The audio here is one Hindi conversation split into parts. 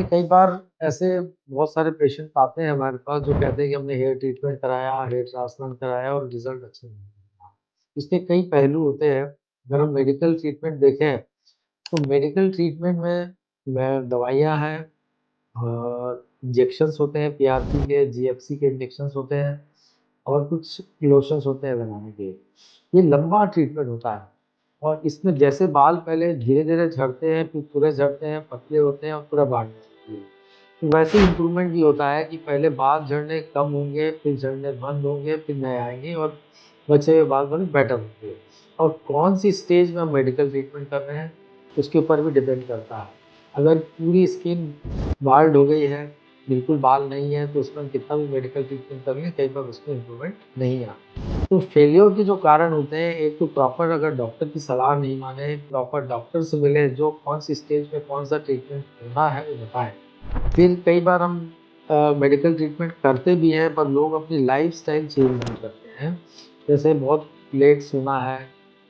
देखिए, कई बार ऐसे बहुत सारे पेशेंट आते हैं हमारे पास जो कहते हैं कि हमने हेयर ट्रीटमेंट कराया, हेयर ट्रांसप्लांट कराया और रिज़ल्ट अच्छे नहीं आए। इसके कई पहलू होते हैं। अगर हम मेडिकल ट्रीटमेंट देखें, तो मेडिकल ट्रीटमेंट में दवाइयाँ हैं, इंजेक्शंस होते हैं, पीआरपी के, जीएफसी के इंजेक्शंस होते हैं और कुछ लोशंस होते हैं लगाने के। ये लंबा ट्रीटमेंट होता है और इसमें जैसे बाल पहले धीरे-धीरे झड़ते हैं, फिर पूरे झड़ते हैं, पतले होते हैं और पूरा बाल झड़ती है। तो वैसे ही इम्प्रूवमेंट भी होता है कि पहले बाल झड़ने कम होंगे, फिर झड़ने बंद होंगे, फिर नए आएँगे और बचे हुए बाल थोड़े बेटर होंगे। और कौन-सी स्टेज में हम मेडिकल ट्रीटमेंट कर रहे हैं, उसके ऊपर भी डिपेंड करता है। अगर पूरी स्किन बाल्ड हो गई है, बिल्कुल बाल नहीं है, तो उसमें हम कितना भी मेडिकल ट्रीटमेंट कर लें, कई बार उसमें इम्प्रूवमेंट नहीं आता। तो फेल्योर के जो कारण होते हैं, एक तो प्रॉपर अगर डॉक्टर की सलाह नहीं माने, प्रॉपर डॉक्टर से मिले जो कौन-सी स्टेज पे कौन-सा ट्रीटमेंट करना है, वो बताएँ। फिर कई बार हम मेडिकल ट्रीटमेंट करते भी हैं, पर लोग अपनी लाइफ़स्टाइल चेंज नहीं करते हैं। जैसे बहुत लेट सोना है,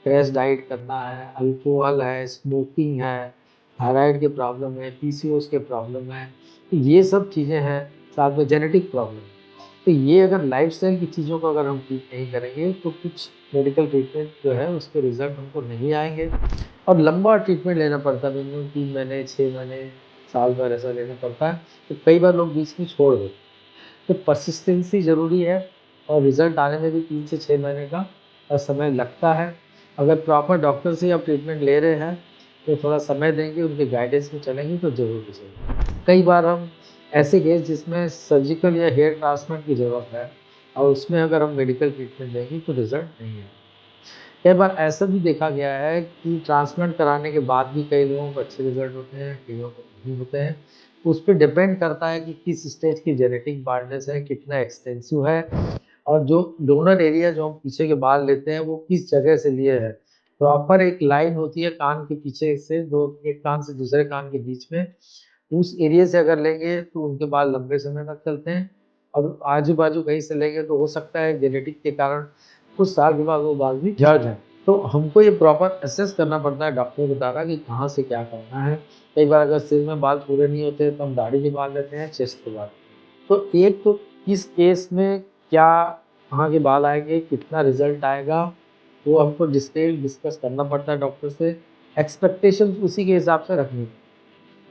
क्रैश डाइट करना है, अल्कोहल है, स्मोकिंग है, थायराइड की प्रॉब्लम है, पीसीओएस के प्रॉब्लम है, तो ये सब चीज़ें हैं, साथ में जेनेटिक प्रॉब्लम। तो ये अगर लाइफ़स्टाइल की चीज़ों को अगर हम ठीक नहीं करेंगे, तो कुछ मेडिकल ट्रीटमेंट जो है, उसके रिज़ल्ट हमको नहीं आएँगे और लंबा ट्रीटमेंट लेना पड़ता है, मिनिमम 3 महीने, 6 महीने, साल भर ऐसा लेना पड़ता है। तो कई बार लोग बीच में छोड़ देते हैं। तो परसिस्टेंसी ज़रूरी है और रिज़ल्ट आने में भी 3 से 6 महीने का समय लगता है। अगर प्रॉपर डॉक्टर से आप ट्रीटमेंट ले रहे हैं, तो थोड़ा समय देंगे, उनके गाइडेंस में चलेंगे तो ज़रूर रिज़ल्ट। कई बार हम ऐसे केस जिसमें सर्जिकल या हेयर ट्रांसप्लांट की ज़रूरत है और उसमें अगर हम मेडिकल ट्रीटमेंट देंगे तो रिज़ल्ट नहीं है। कई बार ऐसा भी देखा गया है कि ट्रांसप्लांट कराने के बाद भी कई लोगों को अच्छे रिज़ल्ट होते हैं, कईयों को नहीं होते हैं। उस पे डिपेंड करता है कि किस स्टेज की जेनेटिक बार्डनेस है, कितना एक्सटेंसिव है और जो डोनर एरिया जो हम पीछे के बाल लेते हैं, वो किस जगह से लिए हैं। प्रॉपर एक लाइन होती है कान के पीछे से दो एक कान से दूसरे कान के बीच में, उस एरिया से अगर लेंगे तो उनके बाल लंबे समय तक चलते हैं और आजू-बाजू कहीं से लेंगे तो हो सकता है जेनेटिक के कारण कुछ साल के बाद वो बाल भी झड़ जाएँ। तो हमको ये प्रॉपर असेस करना पड़ता है, डॉक्टर बता रहा है कि कहाँ से क्या करना है। कई बार अगर सिर में बाल पूरे नहीं होते तो हम दाढ़ी भी बाँध लेते हैं, चेस्ट पे बाल। तो एक तो किस केस में क्या कहाँ के बाल आएँगे, कितना रिज़ल्ट आएगा, वो हमको डिटेल डिस्कस करना पड़ता है डॉक्टर से। एक्सपेक्टेशंस उसी के हिसाब से रखनी है।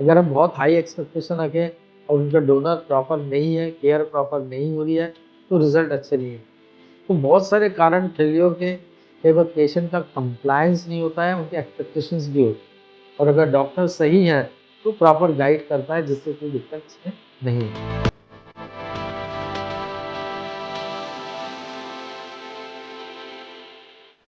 अगर हम बहुत हाई एक्सपेक्टेशन रखें और उनका डोनर प्रॉपर नहीं है, केयर प्रॉपर नहीं हो रही है, तो रिज़ल्ट अच्छे नहीं है। तो बहुत सारे कारण फेल्योर के, कई बार पेशेंट का कंप्लायंस नहीं होता है, उनकी एक्सपेक्टेशंस भी होती है और अगर डॉक्टर सही है, तो प्रॉपर गाइड करता है जिससे कोई दिक्कत इसमें नहीं है।